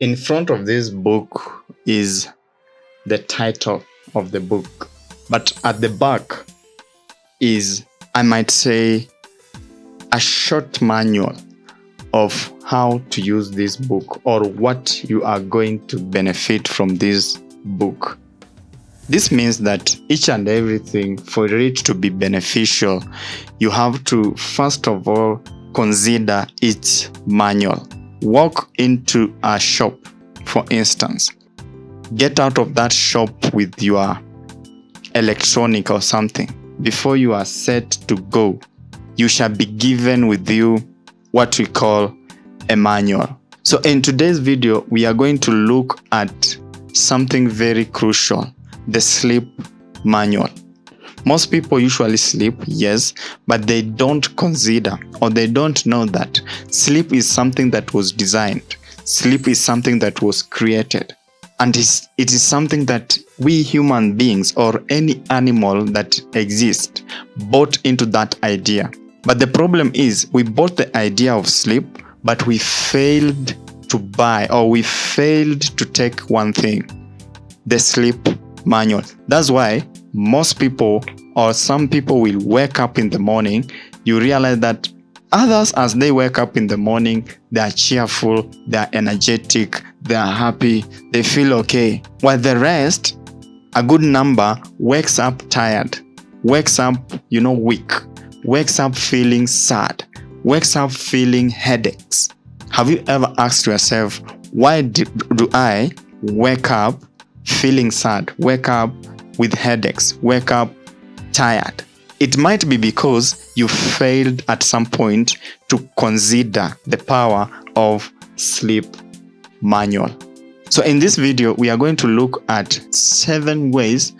In front of this book is the title of the book, but at the back is, I might say, a short manual of how to use this book or what you are going to benefit from this book. This means that each and everything, for it to be beneficial, you have to first of all consider its manual. Walk into a shop, for instance. Get out of that shop with your electronic or something. Before you are set to go, you shall be given with you what we call a manual. So in today's video, we are going to look at something very crucial, the sleep manual. Most people usually sleep, yes, but they don't consider or they don't know that sleep is something that was designed. Sleep is something that was created. And it is something that we human beings or any animal that exists bought into that idea. But the problem is we bought the idea of sleep, but we failed to buy or we failed to take one thing, the sleep manual. That's why most people or some people will wake up in the morning. You realize that others, as they wake up in the morning, they are cheerful, they are energetic, they are happy, they feel okay. While the rest, a good number, wakes up tired, wakes up, weak, wakes up feeling sad, wakes up feeling headaches. Have you ever asked yourself, why do I wake up feeling sad, wake up with headaches, wake up tired? It might be because you failed at some point to consider the power of sleep manual. So in this video, we are going to look at 7 ways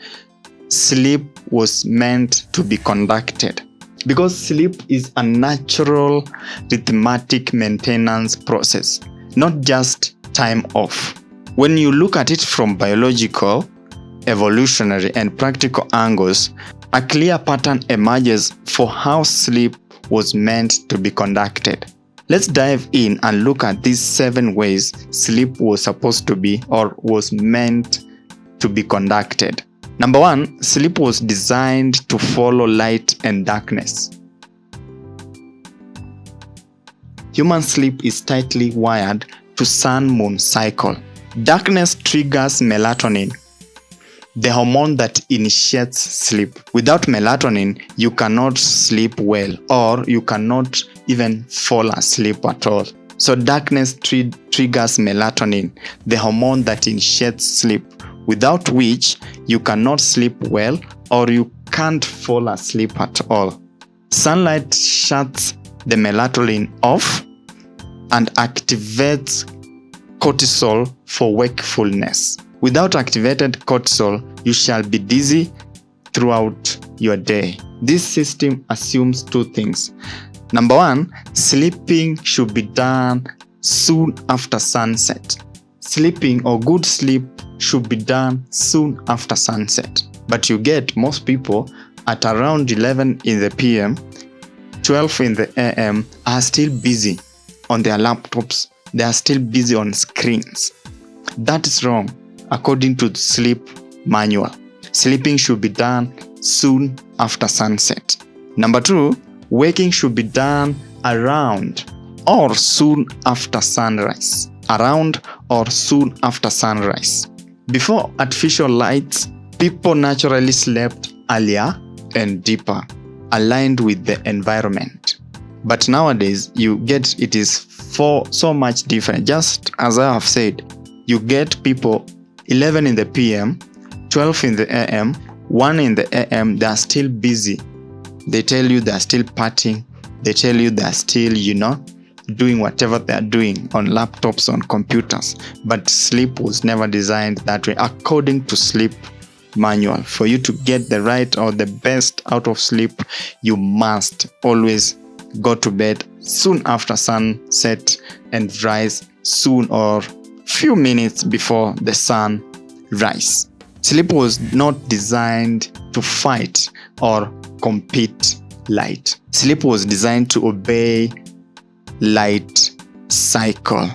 sleep was meant to be conducted. Because sleep is a natural rhythmic maintenance process, not just time off. When you look at it from biological, evolutionary, and practical angles, a clear pattern emerges for how sleep was meant to be conducted. Let's dive in and look at these 7 ways sleep was supposed to be or was meant to be conducted. Number 1, sleep was designed to follow light and darkness. Human sleep is tightly wired to sun-moon cycle. Darkness triggers melatonin, the hormone that initiates sleep. Without melatonin, you cannot sleep well or you cannot even fall asleep at all. So darkness triggers melatonin, the hormone that initiates sleep, without which you cannot sleep well or you can't fall asleep at all. Sunlight shuts the melatonin off and activates cortisol for wakefulness. Without activated cortisol, you shall be dizzy throughout your day. This system assumes 2 things. Number 1, sleeping should be done soon after sunset. Sleeping or good sleep should be done soon after sunset. But you get most people at around 11 in the PM, 12 in the AM are still busy on their laptops. They are still busy on screens. That is wrong. According to the sleep manual, sleeping should be done soon after sunset. Number 2, waking should be done around or soon after sunrise. Around or soon after sunrise. Before artificial lights, people naturally slept earlier and deeper, aligned with the environment. But nowadays, it is so much different. Just as I have said, you get people 11 in the PM, 12 in the AM, 1 in the AM, they are still busy. They tell you they are still partying. They tell you they are still, doing whatever they are doing on laptops, on computers. But sleep was never designed that way. According to sleep manual, for you to get the right or the best out of sleep, you must always go to bed soon after sunset and rise soon or few minutes before the sun rise. Sleep was not designed to fight or compete light. Sleep was designed to obey light cycle.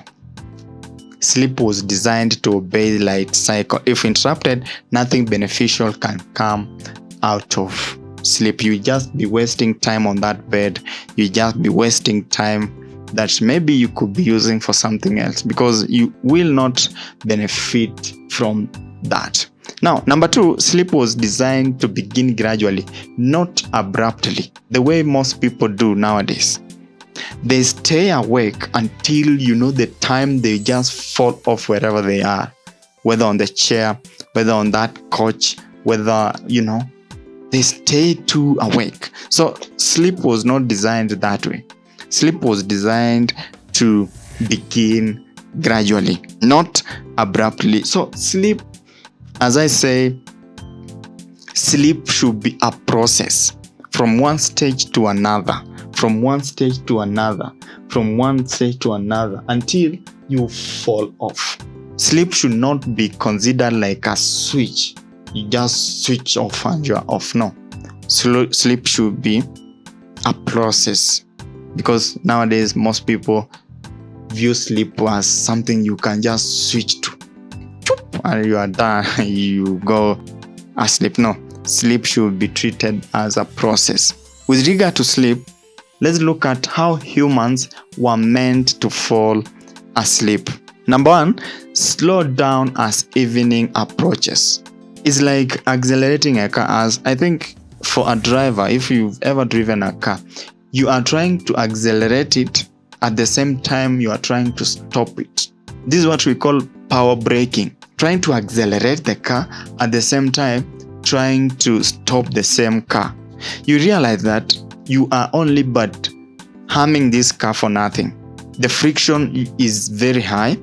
sleep was designed to obey light cycle. If interrupted, nothing beneficial can come out of sleep. You just be wasting time on that bed. You just be wasting time that maybe you could be using for something else, because you will not benefit from that. Now, number 2, sleep was designed to begin gradually, not abruptly, the way most people do nowadays. They stay awake until the time they just fall off wherever they are, whether on the chair, whether on that couch, whether, they stay too awake. So sleep was not designed that way. Sleep was designed to begin gradually, not abruptly. So sleep, as I say, sleep should be a process from one stage to another, from one stage to another, from one stage to another, until you fall off. Sleep should not be considered like a switch. You just switch off and you're off. No. Sleep should be a process, because nowadays most people view sleep as something you can just switch to, and you are done. You go asleep. No, sleep should be treated as a process. With regard to sleep, let's look at how humans were meant to fall asleep. Number 1, slow down as evening approaches. It's like accelerating a car. As I think for a driver, if you've ever driven a car, you are trying to accelerate it at the same time you are trying to stop it. This is what we call power braking. Trying to accelerate the car at the same time trying to stop the same car. You realize that you are only but harming this car for nothing. The friction is very high,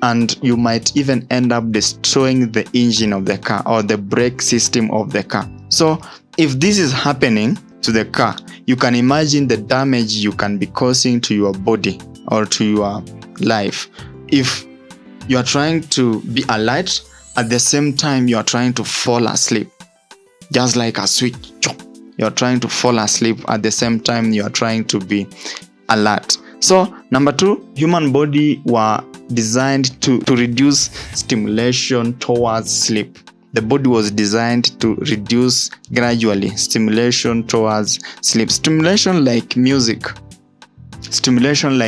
and you might even end up destroying the engine of the car or the brake system of the car. So if this is happening to the car, you can imagine the damage you can be causing to your body or to your life. If you are trying to be alert, at the same time you are trying to fall asleep, just like a switch. You are trying to fall asleep at the same time you are trying to be alert. So number 2, human body were designed to reduce stimulation towards sleep. The body was designed to reduce gradually stimulation towards sleep. Stimulation like music, stimulation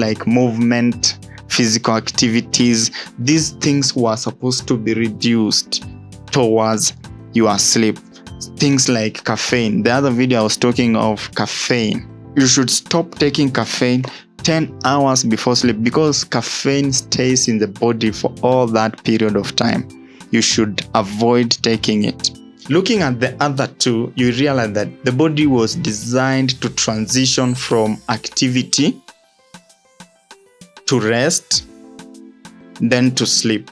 like movement, physical activities. These things were supposed to be reduced towards your sleep. Things like caffeine. The other video I was talking of caffeine. You should stop taking caffeine 10 hours before sleep, because caffeine stays in the body for all that period of time. You should avoid taking it. Looking at the other 2, you realize that the body was designed to transition from activity to rest, then to sleep.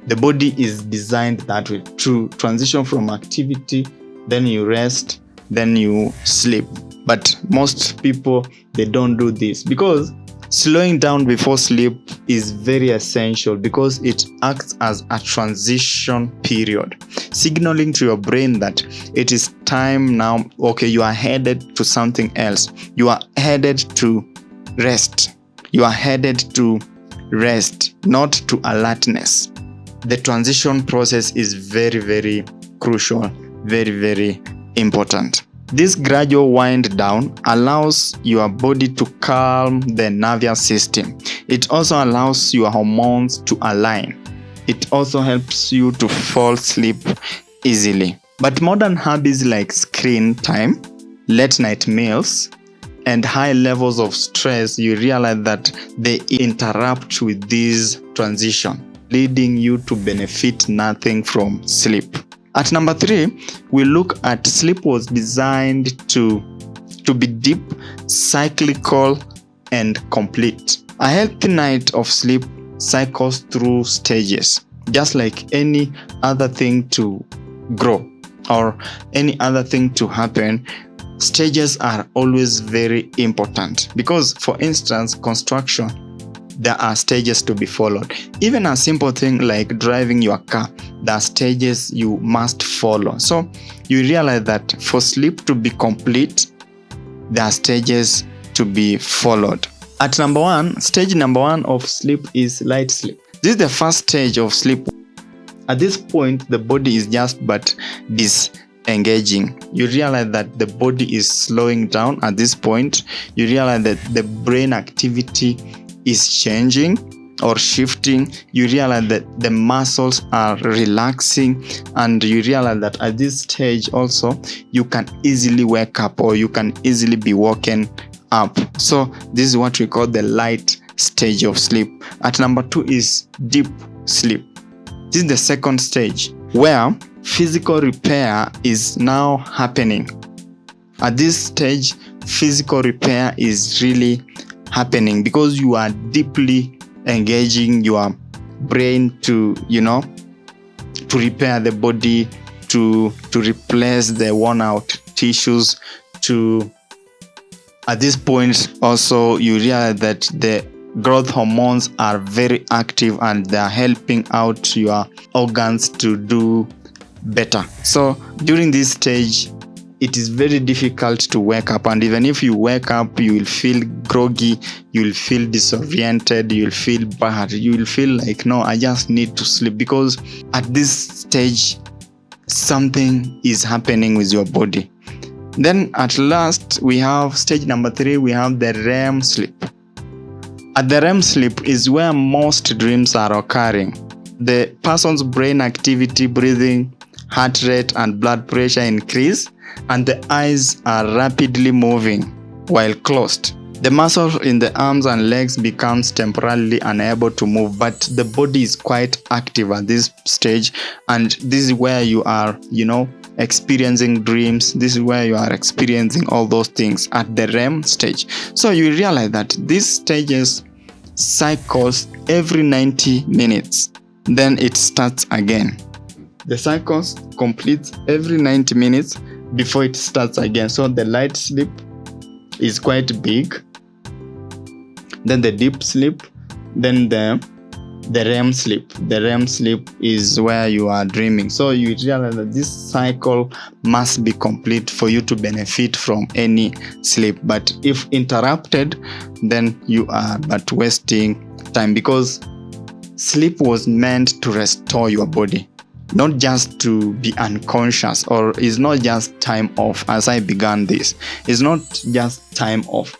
The body is designed that way, to transition from activity, then you rest, then you sleep. But most people, they don't do this, because slowing down before sleep is very essential, because it acts as a transition period, signaling to your brain that it is time now. Okay, you are headed to something else. You are headed to rest. You are headed to rest, not to alertness. The transition process is very, very crucial, very, very important. This gradual wind down allows your body to calm the nervous system. It also allows your hormones to align. It also helps you to fall asleep easily. But modern habits like screen time, late night meals, and high levels of stress, you realize that they interrupt with this transition, leading you to benefit nothing from sleep. At number 3, we look at sleep was designed to be deep, cyclical, and complete. A healthy night of sleep cycles through stages, just like any other thing to grow or any other thing to happen. Stages are always very important, because, for instance, construction, there are stages to be followed. Even a simple thing like driving your car, there are stages you must follow. So you realize that for sleep to be complete, there are stages to be followed. At number one, stage number one of sleep is light sleep. This is the first stage of sleep. At this point, the body is just but disengaging. You realize that the body is slowing down. At this point, you realize that the brain activity is changing or shifting. You realize that the muscles are relaxing, and you realize that at this stage also you can easily wake up, or you can easily be woken up. So this is what we call the light stage of sleep. At number two is deep sleep. This is the second stage where physical repair is now happening. At this stage, physical repair is really happening because you are deeply engaging your brain to repair the body, to replace the worn out tissues. At this point also you realize that the growth hormones are very active and they are helping out your organs to do better. So during this stage it is very difficult to wake up, and even if you wake up you will feel groggy, you will feel disoriented, you will feel bad, you will feel like, no, I just need to sleep, because at this stage something is happening with your body. Then at last we have stage number three, we have the REM sleep. At the REM sleep is where most dreams are occurring. The person's brain activity, breathing, heart rate and blood pressure increase, and the eyes are rapidly moving while closed. The muscle in the arms and legs becomes temporarily unable to move, but the body is quite active at this stage, and this is where you are, experiencing dreams. This is where you are experiencing all those things at the REM stage. So you realize that these stages cycles every 90 minutes. Then it starts again. The cycles completes every 90 minutes before it starts again. So the light sleep is quite big, then the deep sleep, then the REM sleep. The REM sleep is where you are dreaming. So you realize that this cycle must be complete for you to benefit from any sleep. But if interrupted, then you are but wasting time, because sleep was meant to restore your body, not just to be unconscious, or is not just time off. As I began this, it's not just time off.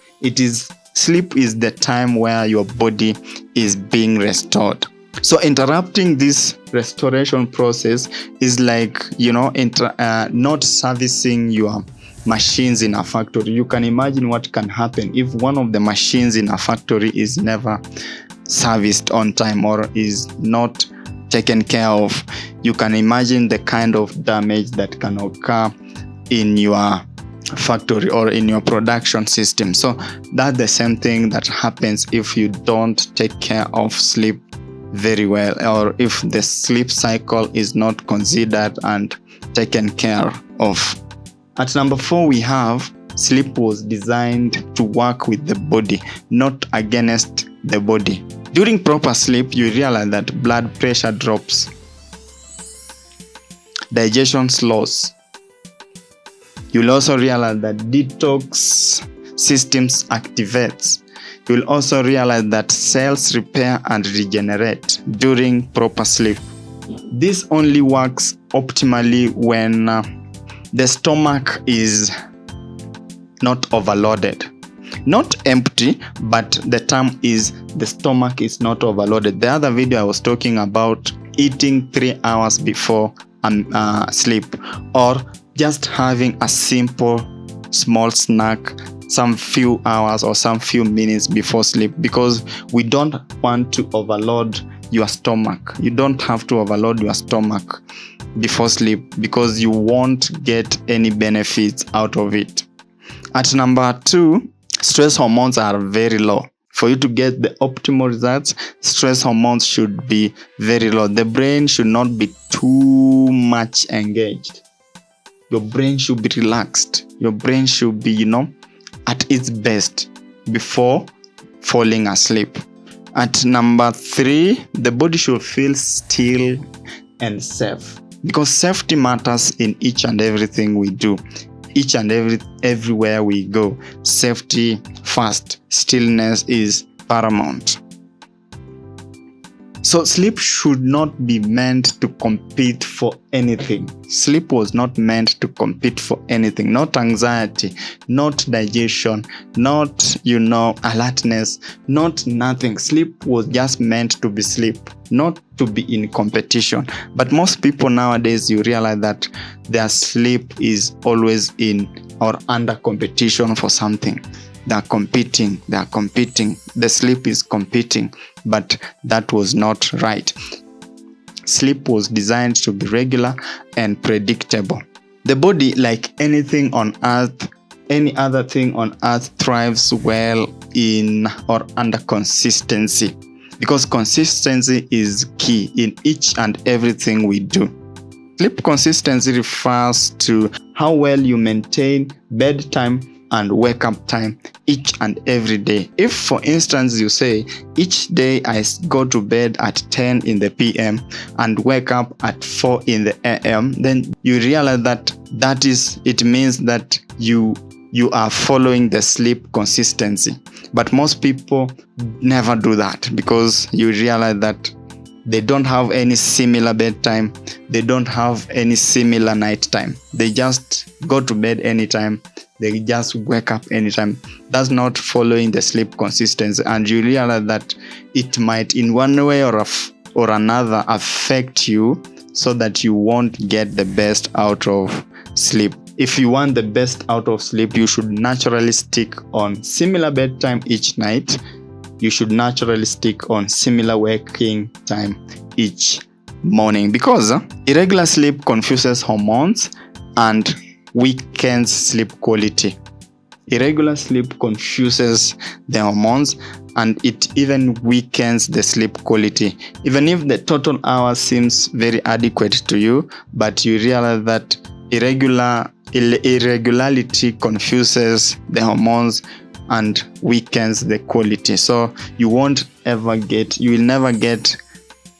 Sleep is the time where your body is being restored. So interrupting this restoration process is like, not servicing your machines in a factory. You can imagine what can happen if one of the machines in a factory is never serviced on time or is not taken care of. You can imagine the kind of damage that can occur in your factory or in your production system. So that's the same thing that happens if you don't take care of sleep very well, or if the sleep cycle is not considered and taken care of. At number 4, we have sleep was designed to work with the body, not against the body. During proper sleep, you realize that blood pressure drops, digestion slows. You'll also realize that detox systems activates. You'll also realize that cells repair and regenerate during proper sleep. This only works optimally when the stomach is not overloaded. Not empty, but the term is the stomach is not overloaded. The other video I was talking about eating 3 hours before sleep, or just having a simple small snack some few hours or some few minutes before sleep, because we don't want to overload your stomach. You don't have to overload your stomach before sleep, because you won't get any benefits out of it. At number 2, stress hormones are very low. For you to get the optimal results, stress hormones should be very low. The brain should not be too much engaged. Your brain should be relaxed. Your brain should be, at its best before falling asleep. At number 3, the body should feel still and safe, because safety matters in each and everything we do. each and everywhere we go. Safety first, stillness is paramount. So sleep should not be meant to compete for anything. Sleep was not meant to compete for anything. Not anxiety, not digestion, not, alertness, not nothing. Sleep was just meant to be sleep, not to be in competition. But most people nowadays, you realize that their sleep is always in or under competition for something. They are competing. The sleep is competing, but that was not right. Sleep was designed to be regular and predictable. The body, like anything on earth, any other thing on earth, thrives well in or under consistency, because consistency is key in each and everything we do. Sleep consistency refers to how well you maintain bedtime and wake up time each and every day. If, for instance, you say each day I go to bed at 10 in the PM and wake up at 4 in the AM, then you realize that it means that you are following the sleep consistency. But most people never do that, because you realize that they don't have any similar bedtime. They don't have any similar night time. They just go to bed anytime. They just wake up anytime. That's not following the sleep consistency. And you realize that it might in one way or another affect you, so that you won't get the best out of sleep. If you want the best out of sleep, you should naturally stick on similar bedtime each night. You should naturally stick on similar waking time each morning, because irregular sleep confuses hormones and weakens sleep quality. Irregular sleep confuses the hormones and it even weakens the sleep quality. Even if the total hours seems very adequate to you, but you realize that irregularity confuses the hormones and weakens the quality. So you will never get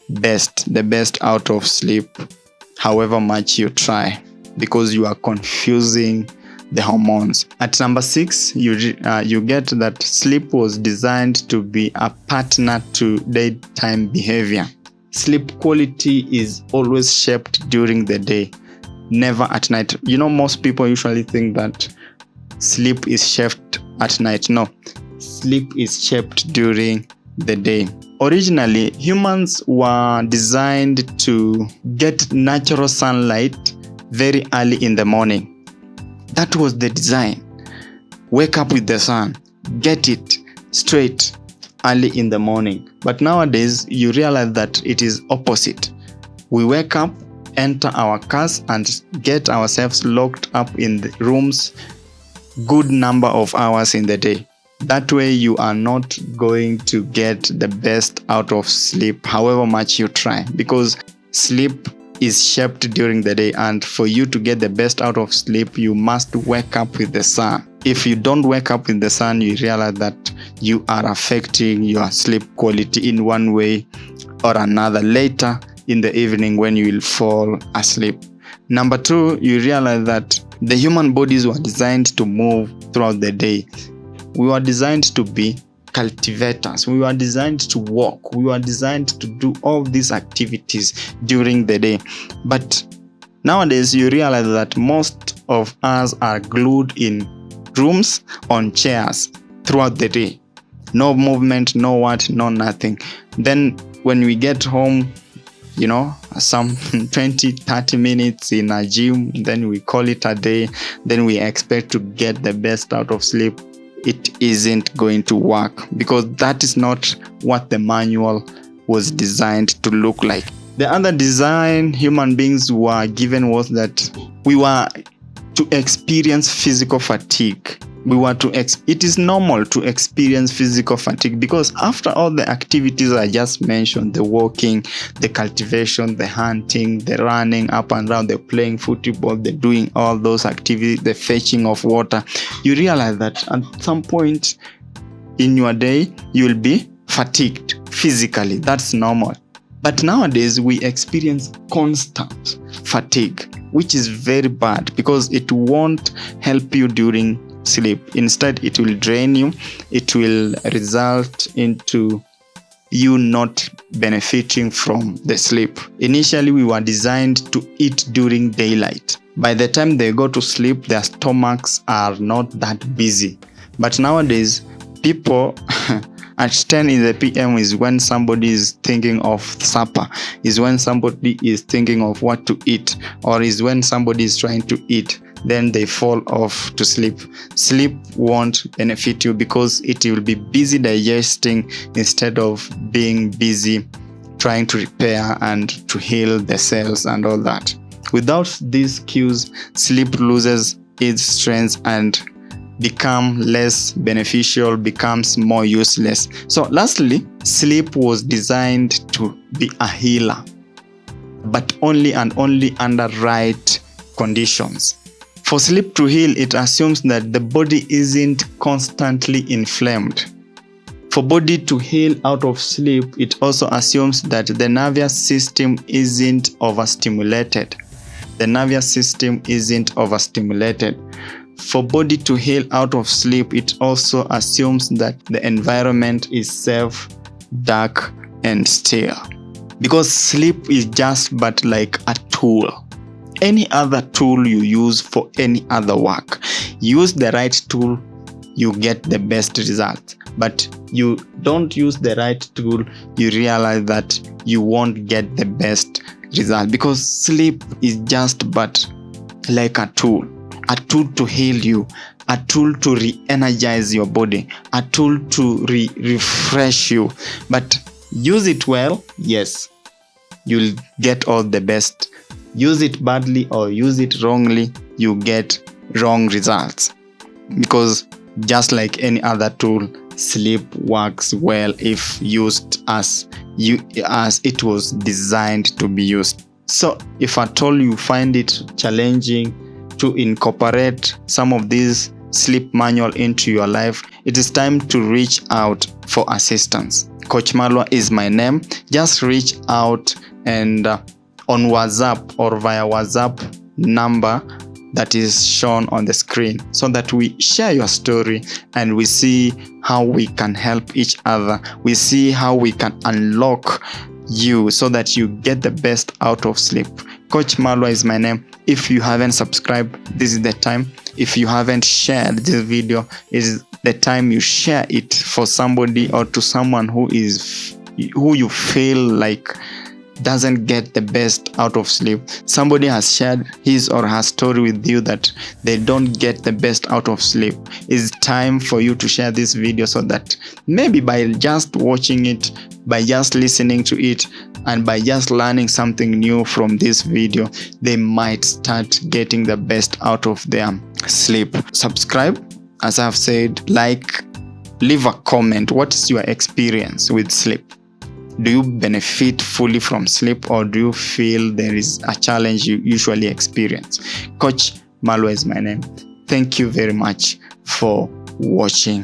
the best out of sleep, however much you try, because you are confusing the hormones. At number 6, you get that sleep was designed to be a partner to daytime behavior. Sleep quality is always shaped during the day, never at night. Most people usually think that sleep is shaped at night. No, sleep is shaped during the day. Originally, humans were designed to get natural sunlight very early in the morning. That was the design. Wake up with the sun, get it straight early in the morning. But nowadays, you realize that it is opposite. We wake up, enter our cars, and get ourselves locked up in the rooms good number of hours in the day. That way you are not going to get the best out of sleep, however much you try, because sleep is shaped during the day, and for you to get the best out of sleep, you must wake up with the sun. If you don't wake up with the sun, you realize that you are affecting your sleep quality in one way or another later in the evening when you will fall asleep. Number 2, you realize that the human bodies were designed to move throughout the day. We were designed to be cultivators. We were designed to walk. We were designed to do all these activities during the day. But nowadays, you realize that most of us are glued in rooms on chairs throughout the day. No movement, no nothing. Then when we get home, some 20-30 minutes in a gym, then we call it a day, then we expect to get the best out of sleep. It isn't going to work, because that is not what the manual was designed to look like. The other design human beings were given was that we were to experience physical fatigue. It is normal to experience physical fatigue, because after all the activities I just mentioned, the walking, the cultivation, the hunting, the running up and down, the playing football, the doing all those activities, the fetching of water, you realize that at some point in your day, you will be fatigued physically. That's normal. But nowadays, we experience constant fatigue. which is very bad because it won't help you during sleep. Instead, it will drain you. It will result into you not benefiting from the sleep. Initially, we were designed to eat during daylight. By the time they go to sleep, their stomachs are not that busy. But nowadays, people at 10 in the PM is when somebody is thinking of supper, is when somebody is thinking of what to eat, or is when somebody is trying to eat. Then they fall off to sleep. Sleep won't benefit you because it will be busy digesting instead of being busy trying to repair and to heal the cells and all that. Without these cues, sleep loses its strength and become less beneficial, becomes more useless. So lastly, sleep was designed to be a healer, but only and only under right conditions. For sleep to heal, it assumes that the body isn't constantly inflamed. For body to heal out of sleep, it also assumes that the nervous system isn't overstimulated. The nervous system isn't overstimulated. For body to heal out of sleep, it also assumes that the environment is safe, dark, and still. Because sleep is just but like a tool. Any other tool you use for any other work. Use the right tool, you get the best result. But you don't use the right tool, you realize that you won't get the best result. Because sleep is just but like a tool to heal you, a tool to re-energize your body, a tool to refresh you. But use it well, yes, you'll get all the best. Use it badly or use it wrongly, you get wrong results. Because just like any other tool, sleep works well if used as it was designed to be used. So if at all you find it challenging to incorporate some of these sleep manual into your life, it is time to reach out for assistance. Coach Malwa is my name. Just reach out and on WhatsApp or via WhatsApp number that is shown on the screen, so that we share your story and we see how we can help each other. We see how we can unlock you so that you get the best out of sleep. Coach Malwa is my name. If you haven't subscribed, this is the time. If you haven't shared this video, it is the time you share it for somebody or to someone who you feel like doesn't get the best out of sleep. Somebody has shared his or her story with you that they don't get the best out of sleep. It's time for you to share this video so that maybe by just watching it, by just listening to it, and by just learning something new from this video, they might start getting the best out of their sleep. Subscribe, as I've said, like, leave a comment. What is your experience with sleep? Do you benefit fully from sleep, or do you feel there is a challenge you usually experience? Coach Malwa is my name. Thank you very much for watching.